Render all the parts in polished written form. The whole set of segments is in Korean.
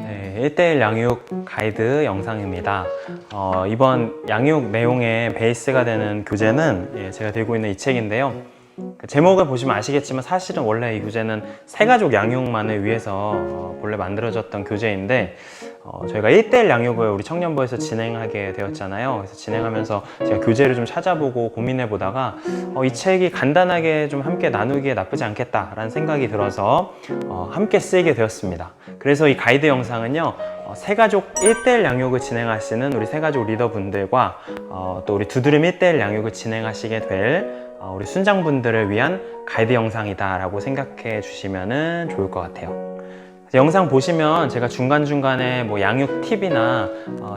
네, 1:1 양육 가이드 영상입니다. 이번 양육 내용의 베이스가 되는 교재는 제가 들고 있는 이 책인데요. 제목을 보시면 아시겠지만 사실은 원래 이 교재는 새가족 양육만을 위해서 본래 만들어졌던 교재인데, 저희가 1:1 양육을 우리 청년부에서 진행하게 되었잖아요. 그래서 진행하면서 제가 교재를 좀 찾아보고 고민해 보다가 이 책이 간단하게 좀 함께 나누기에 나쁘지 않겠다라는 생각이 들어서 함께 쓰이게 되었습니다. 그래서 이 가이드 영상은요, 새가족 1:1 양육을 진행하시는 우리 새가족 리더분들과 또 우리 두드림 1:1 양육을 진행하시게 될 우리 순장분들을 위한 가이드 영상이다 라고 생각해 주시면 좋을 것 같아요. 영상 보시면 제가 중간중간에 뭐 양육 팁이나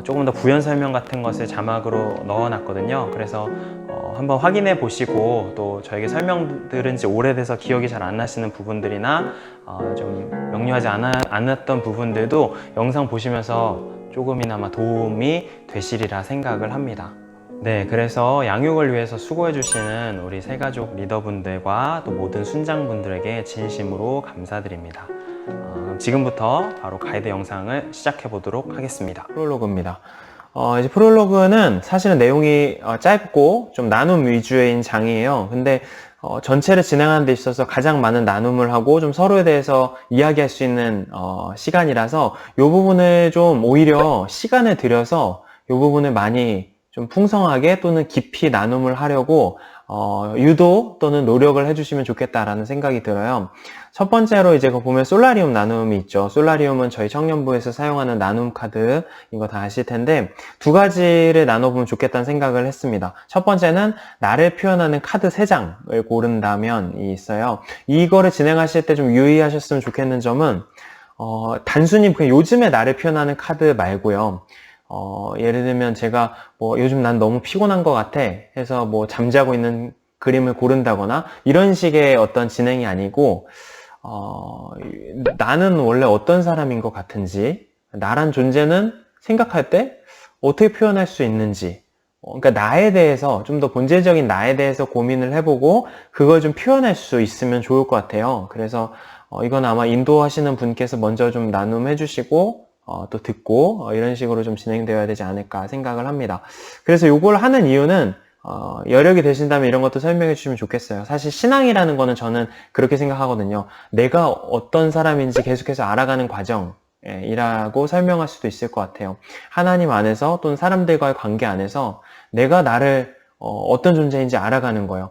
조금 더 부연 설명 같은 것을 자막으로 넣어 놨거든요. 그래서 한번 확인해 보시고, 또 저에게 설명 들은 지 오래돼서 기억이 잘 안 나시는 부분들이나 좀 명료하지 않았던 부분들도 영상 보시면서 조금이나마 도움이 되시리라 생각을 합니다. 네, 그래서 양육을 위해서 수고해 주시는 우리 새가족 리더분들과 또 모든 순장분들에게 진심으로 감사드립니다. 그럼 지금부터 바로 가이드 영상을 시작해 보도록 하겠습니다. 프롤로그입니다. 이제 프롤로그는 사실은 내용이 짧고 좀 나눔 위주인 장이에요. 근데 전체를 진행하는 데 있어서 가장 많은 나눔을 하고 좀 서로에 대해서 이야기할 수 있는 시간이라서 이 부분을 좀 오히려 시간을 들여서 이 부분을 많이 좀 풍성하게 또는 깊이 나눔을 하려고 유도 또는 노력을 해주시면 좋겠다라는 생각이 들어요. 첫 번째로 이제 보면 솔라리움 나눔이 있죠. 솔라리움은 저희 청년부에서 사용하는 나눔 카드, 이거 다 아실 텐데 두 가지를 나눠보면 좋겠다는 생각을 했습니다. 첫 번째는 나를 표현하는 카드 3장을 고른다면 있어요. 이거를 진행하실 때 좀 유의하셨으면 좋겠는 점은 단순히 그냥 요즘에 나를 표현하는 카드 말고요. 예를 들면 제가 뭐 요즘 난 너무 피곤한 것 같아 해서 뭐 잠자고 있는 그림을 고른다거나 이런 식의 어떤 진행이 아니고, 나는 원래 어떤 사람인 것 같은지, 나란 존재는 생각할 때 어떻게 표현할 수 있는지, 그러니까 나에 대해서 좀 더 본질적인 나에 대해서 고민을 해보고 그걸 좀 표현할 수 있으면 좋을 것 같아요. 그래서 이건 아마 인도하시는 분께서 먼저 좀 나눔해 주시고 또 듣고 이런 식으로 좀 진행되어야 되지 않을까 생각을 합니다. 그래서 이걸 하는 이유는 여력이 되신다면 이런 것도 설명해 주시면 좋겠어요. 사실 신앙이라는 거는 저는 그렇게 생각하거든요. 내가 어떤 사람인지 계속해서 알아가는 과정이라고 설명할 수도 있을 것 같아요. 하나님 안에서 또는 사람들과의 관계 안에서 내가 나를 어떤 존재인지 알아가는 거예요.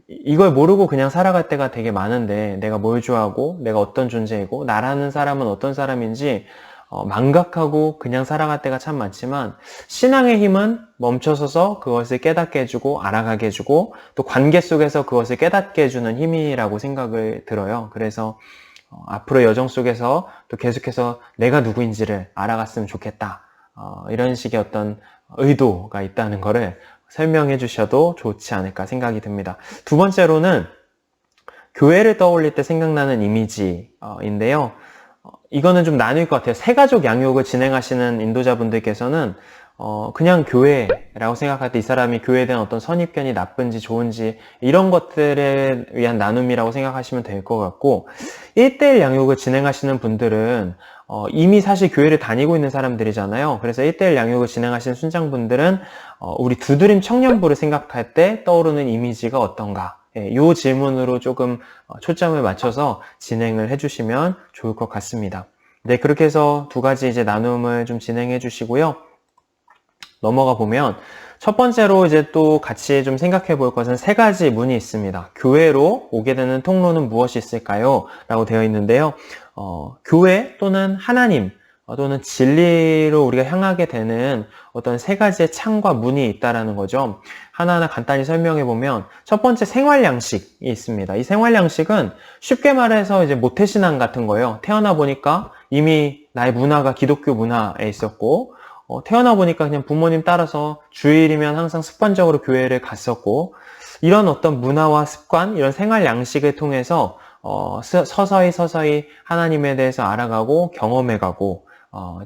이걸 모르고 그냥 살아갈 때가 되게 많은데, 내가 뭘 좋아하고 내가 어떤 존재이고 나라는 사람은 어떤 사람인지 망각하고 그냥 살아갈 때가 참 많지만, 신앙의 힘은 멈춰서서 그것을 깨닫게 해주고 알아가게 해주고 또 관계 속에서 그것을 깨닫게 해주는 힘이라고 생각을 들어요. 그래서 앞으로 여정 속에서 또 계속해서 내가 누구인지를 알아갔으면 좋겠다, 이런 식의 어떤 의도가 있다는 거를 설명해 주셔도 좋지 않을까 생각이 듭니다. 두 번째로는 교회를 떠올릴 때 생각나는 이미지인데요. 이거는 좀 나뉠 것 같아요. 새가족 양육을 진행하시는 인도자분들께서는 그냥 교회라고 생각할 때 이 사람이 교회에 대한 어떤 선입견이 나쁜지 좋은지 이런 것들에 위한 나눔이라고 생각하시면 될 것 같고, 1:1 양육을 진행하시는 분들은 이미 사실 교회를 다니고 있는 사람들이잖아요. 그래서 1:1 양육을 진행하시는 순장분들은 우리 두드림 청년부를 생각할 때 떠오르는 이미지가 어떤가, 이 질문으로 조금 초점을 맞춰서 진행을 해주시면 좋을 것 같습니다. 네, 그렇게 해서 두 가지 이제 나눔을 좀 진행해 주시고요. 넘어가 보면 첫 번째로 이제 또 같이 좀 생각해 볼 것은 3가지 문이 있습니다. 교회로 오게 되는 통로는 무엇이 있을까요? 라고 되어 있는데요. 교회 또는 하나님 또는 진리로 우리가 향하게 되는 어떤 3가지의 창과 문이 있다라는 거죠. 하나하나 간단히 설명해 보면, 첫 번째 생활 양식이 있습니다. 이 생활 양식은 쉽게 말해서 이제 모태신앙 같은 거예요. 태어나 보니까 이미 나의 문화가 기독교 문화에 있었고, 태어나 보니까 그냥 부모님 따라서 주일이면 항상 습관적으로 교회를 갔었고, 이런 어떤 문화와 습관, 이런 생활 양식을 통해서 서서히 하나님에 대해서 알아가고 경험해가고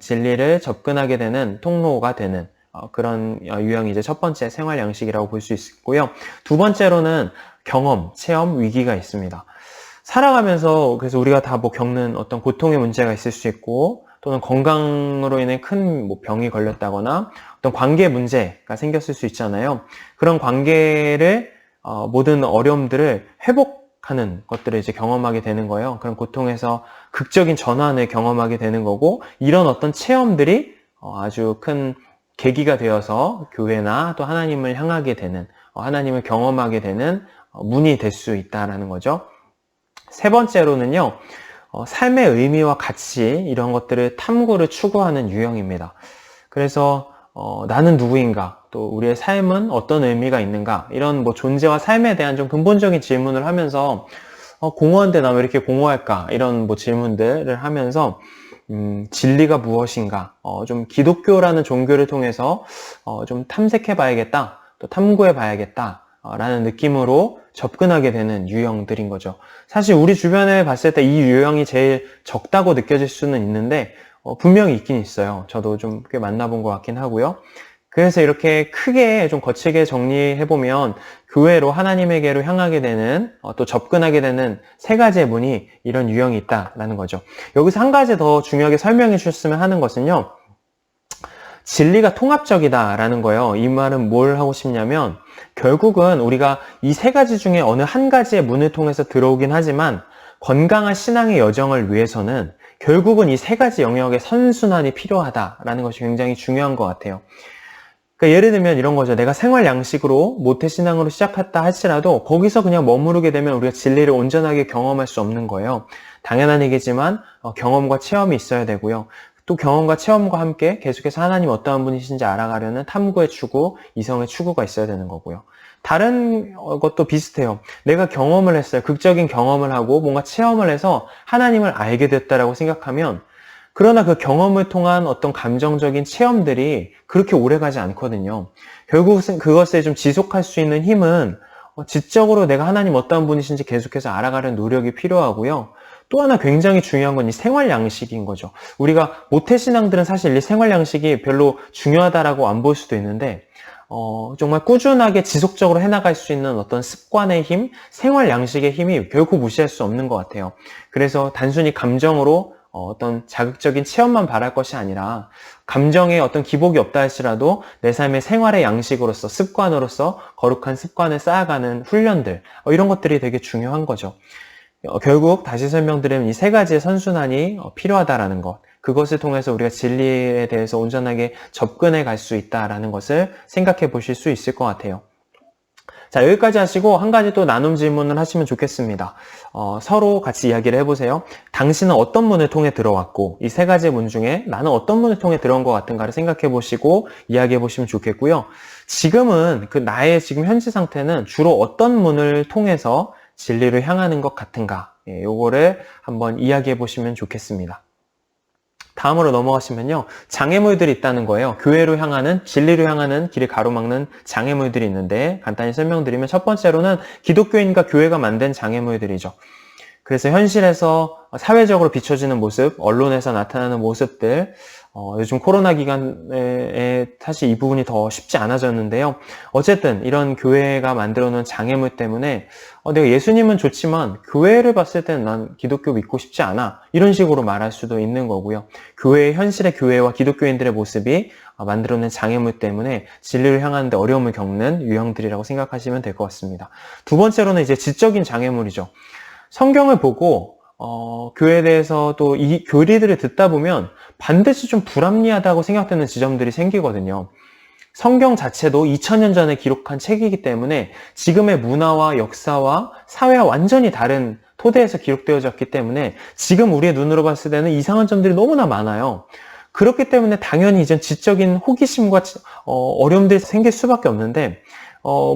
진리를 접근하게 되는 통로가 되는 그런 유형이 이제 첫 번째 생활 양식이라고 볼 수 있고요. 두 번째로는 경험, 체험, 위기가 있습니다. 살아가면서 그래서 우리가 다 뭐 겪는 어떤 고통의 문제가 있을 수 있고 또는 건강으로 인해 큰 뭐 병이 걸렸다거나 어떤 관계 문제가 생겼을 수 있잖아요. 그런 관계를 모든 어려움들을 회복하는 것들을 이제 경험하게 되는 거예요. 그런 고통에서 극적인 전환을 경험하게 되는 거고 이런 어떤 체험들이 아주 큰 계기가 되어서 교회나 또 하나님을 향하게 되는 하나님을 경험하게 되는 문이 될 수 있다라는 거죠. 세 번째로는요, 삶의 의미와 가치 이런 것들을 탐구를 추구하는 유형입니다. 그래서 나는 누구인가, 또 우리의 삶은 어떤 의미가 있는가 이런 뭐 존재와 삶에 대한 좀 근본적인 질문을 하면서 공허한데 나 왜 이렇게 공허할까 이런 뭐 질문들을 하면서 진리가 무엇인가 좀 기독교라는 종교를 통해서 좀 탐색해 봐야겠다, 또 탐구해 봐야겠다 라는 느낌으로 접근하게 되는 유형들인 거죠. 사실 우리 주변에 봤을 때 이 유형이 제일 적다고 느껴질 수는 있는데 분명히 있긴 있어요. 저도 좀 꽤 만나본 것 같긴 하고요. 그래서 이렇게 크게 좀 거칠게 정리해보면 교회로 하나님에게로 향하게 되는 또 접근하게 되는 세 가지의 문이 이런 유형이 있다라는 거죠. 여기서 한 가지 더 중요하게 설명해 주셨으면 하는 것은요. 진리가 통합적이다라는 거예요. 이 말은 뭘 하고 싶냐면 결국은 우리가 이 세 가지 중에 어느 한 가지의 문을 통해서 들어오긴 하지만 건강한 신앙의 여정을 위해서는 결국은 이 세 가지 영역의 선순환이 필요하다라는 것이 굉장히 중요한 것 같아요. 그러니까 예를 들면 이런 거죠. 내가 생활 양식으로 모태신앙으로 시작했다 할지라도 거기서 그냥 머무르게 되면 우리가 진리를 온전하게 경험할 수 없는 거예요. 당연한 얘기지만 경험과 체험이 있어야 되고요. 또 경험과 체험과 함께 계속해서 하나님 어떠한 분이신지 알아가려는 탐구의 추구, 이성의 추구가 있어야 되는 거고요. 다른 것도 비슷해요. 내가 경험을 했어요. 극적인 경험을 하고 뭔가 체험을 해서 하나님을 알게 됐다라고 생각하면 그러나 그 경험을 통한 어떤 감정적인 체험들이 그렇게 오래가지 않거든요. 결국은 그것을 좀 지속할 수 있는 힘은 지적으로 내가 하나님 어떠한 분이신지 계속해서 알아가는 노력이 필요하고요. 또 하나 굉장히 중요한 건 이 생활 양식인 거죠. 우리가 모태신앙들은 사실 이 생활 양식이 별로 중요하다라고 안 볼 수도 있는데 정말 꾸준하게 지속적으로 해나갈 수 있는 어떤 습관의 힘, 생활 양식의 힘이 결코 무시할 수 없는 것 같아요. 그래서 단순히 감정으로 어떤 자극적인 체험만 바랄 것이 아니라 감정에 어떤 기복이 없다 할지라도 내 삶의 생활의 양식으로서 습관으로서 거룩한 습관을 쌓아가는 훈련들 이런 것들이 되게 중요한 거죠. 결국 다시 설명드리면 이 세 가지의 선순환이 필요하다라는 것, 그것을 통해서 우리가 진리에 대해서 온전하게 접근해 갈 수 있다라는 것을 생각해 보실 수 있을 것 같아요. 자, 여기까지 하시고 한 가지 또 나눔 질문을 하시면 좋겠습니다. 서로 같이 이야기를 해보세요. 당신은 어떤 문을 통해 들어왔고 이 세 가지 문 중에 나는 어떤 문을 통해 들어온 것 같은가를 생각해 보시고 이야기해 보시면 좋겠고요. 지금은 그 나의 지금 현재 상태는 주로 어떤 문을 통해서 진리를 향하는 것 같은가, 요거를 한번 이야기해 보시면 좋겠습니다. 다음으로 넘어가시면요. 장애물들이 있다는 거예요. 교회로 향하는, 진리로 향하는 길을 가로막는 장애물들이 있는데 간단히 설명드리면 첫 번째로는 기독교인과 교회가 만든 장애물들이죠. 그래서 현실에서 사회적으로 비춰지는 모습, 언론에서 나타나는 모습들, 요즘 코로나 기간에 사실 이 부분이 더 쉽지 않아졌는데요. 어쨌든 이런 교회가 만들어 놓은 장애물 때문에 내가 예수님은 좋지만 교회를 봤을 때는 난 기독교 믿고 싶지 않아. 이런 식으로 말할 수도 있는 거고요. 교회의 현실의 교회와 기독교인들의 모습이 만들어낸 장애물 때문에 진리를 향하는데 어려움을 겪는 유형들이라고 생각하시면 될 것 같습니다. 두 번째로는 이제 지적인 장애물이죠. 성경을 보고 교회에 대해서 또 이 교리들을 듣다 보면 반드시 좀 불합리하다고 생각되는 지점들이 생기거든요. 성경 자체도 2000년 전에 기록한 책이기 때문에 지금의 문화와 역사와 사회와 완전히 다른 토대에서 기록되어졌기 때문에 지금 우리의 눈으로 봤을 때는 이상한 점들이 너무나 많아요. 그렇기 때문에 당연히 이제 지적인 호기심과 어려움들이 생길 수밖에 없는데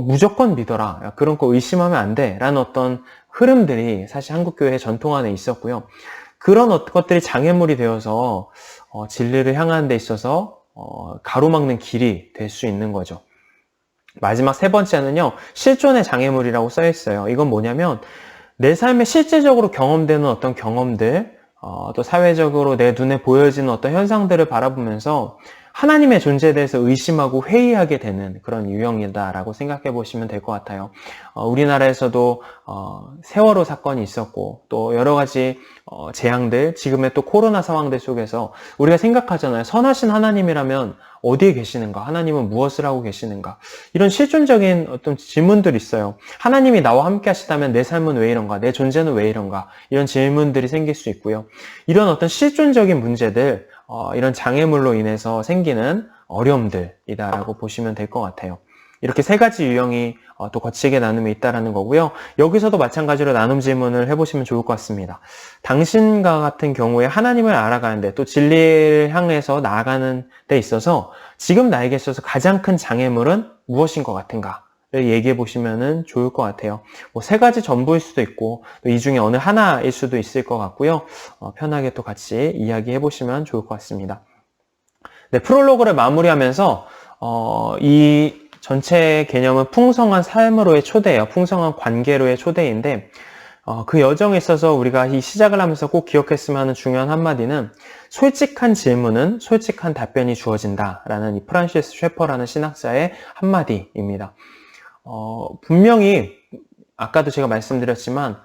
무조건 믿어라. 그런 거 의심하면 안 돼. 라는 어떤 흐름들이 사실 한국교회의 전통 안에 있었고요. 그런 것들이 장애물이 되어서 진리를 향하는 데 있어서 가로막는 길이 될 수 있는 거죠. 마지막 세 번째는요. 실존의 장애물이라고 써 있어요. 이건 뭐냐면 내 삶에 실제적으로 경험되는 어떤 경험들, 또 사회적으로 내 눈에 보여지는 어떤 현상들을 바라보면서 하나님의 존재에 대해서 의심하고 회의하게 되는 그런 유형이다라고 생각해 보시면 될 것 같아요. 우리나라에서도 세월호 사건이 있었고 또 여러 가지 재앙들, 지금의 또 코로나 상황들 속에서 우리가 생각하잖아요. 선하신 하나님이라면 어디에 계시는가? 하나님은 무엇을 하고 계시는가? 이런 실존적인 어떤 질문들이 있어요. 하나님이 나와 함께 하시다면 내 삶은 왜 이런가? 내 존재는 왜 이런가? 이런 질문들이 생길 수 있고요. 이런 어떤 실존적인 문제들, 이런 장애물로 인해서 생기는 어려움들이다라고 보시면 될 것 같아요. 이렇게 세 가지 유형이 또 거치게 나눔이 있다라는 거고요. 여기서도 마찬가지로 나눔 질문을 해보시면 좋을 것 같습니다. 당신과 같은 경우에 하나님을 알아가는데 또 진리를 향해서 나아가는 데 있어서 지금 나에게 있어서 가장 큰 장애물은 무엇인 것 같은가? 를 얘기해 보시면 좋을 것 같아요. 뭐 세 가지 전부일 수도 있고 또 이 중에 어느 하나일 수도 있을 것 같고요. 편하게 또 같이 이야기해 보시면 좋을 것 같습니다. 네, 프롤로그를 마무리하면서 이 전체 개념은 풍성한 삶으로의 초대예요. 풍성한 관계로의 초대인데 그 여정에 있어서 우리가 이 시작을 하면서 꼭 기억했으면 하는 중요한 한마디는 솔직한 질문은 솔직한 답변이 주어진다라는 이 프란시스 셰퍼라는 신학자의 한마디입니다. 분명히 아까도 제가 말씀드렸지만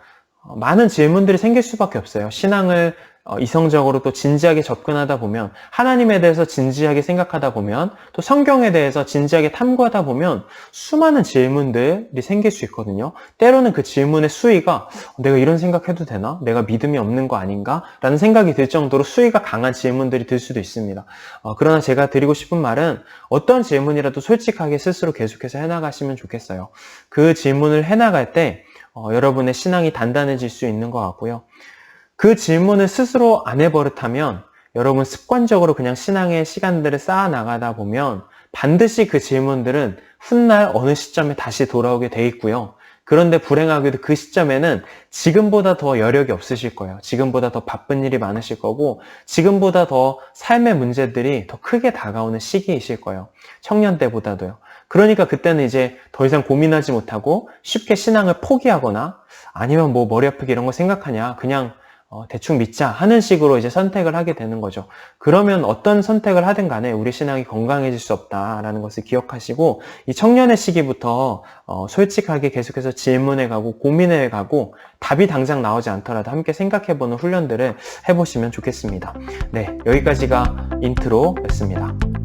많은 질문들이 생길 수밖에 없어요. 신앙을 이성적으로 또 진지하게 접근하다 보면, 하나님에 대해서 진지하게 생각하다 보면, 또 성경에 대해서 진지하게 탐구하다 보면 수많은 질문들이 생길 수 있거든요. 때로는 그 질문의 수위가 내가 이런 생각해도 되나? 내가 믿음이 없는 거 아닌가? 라는 생각이 들 정도로 수위가 강한 질문들이 들 수도 있습니다. 그러나 제가 드리고 싶은 말은 어떤 질문이라도 솔직하게 스스로 계속해서 해나가시면 좋겠어요. 그 질문을 해나갈 때 여러분의 신앙이 단단해질 수 있는 것 같고요. 그 질문을 스스로 안 해버릇하면 여러분 습관적으로 그냥 신앙의 시간들을 쌓아 나가다 보면 반드시 그 질문들은 훗날 어느 시점에 다시 돌아오게 돼 있고요. 그런데 불행하게도 그 시점에는 지금보다 더 여력이 없으실 거예요. 지금보다 더 바쁜 일이 많으실 거고 지금보다 더 삶의 문제들이 더 크게 다가오는 시기이실 거예요. 청년 때보다도요. 그러니까 그때는 이제 더 이상 고민하지 못하고 쉽게 신앙을 포기하거나 아니면 뭐 머리 아프게 이런 거 생각하냐 그냥 대충 믿자 하는 식으로 이제 선택을 하게 되는 거죠. 그러면 어떤 선택을 하든 간에 우리 신앙이 건강해질 수 없다라는 것을 기억하시고 이 청년의 시기부터 솔직하게 계속해서 질문해 가고 고민해 가고 답이 당장 나오지 않더라도 함께 생각해보는 훈련들을 해보시면 좋겠습니다. 네, 여기까지가 인트로였습니다.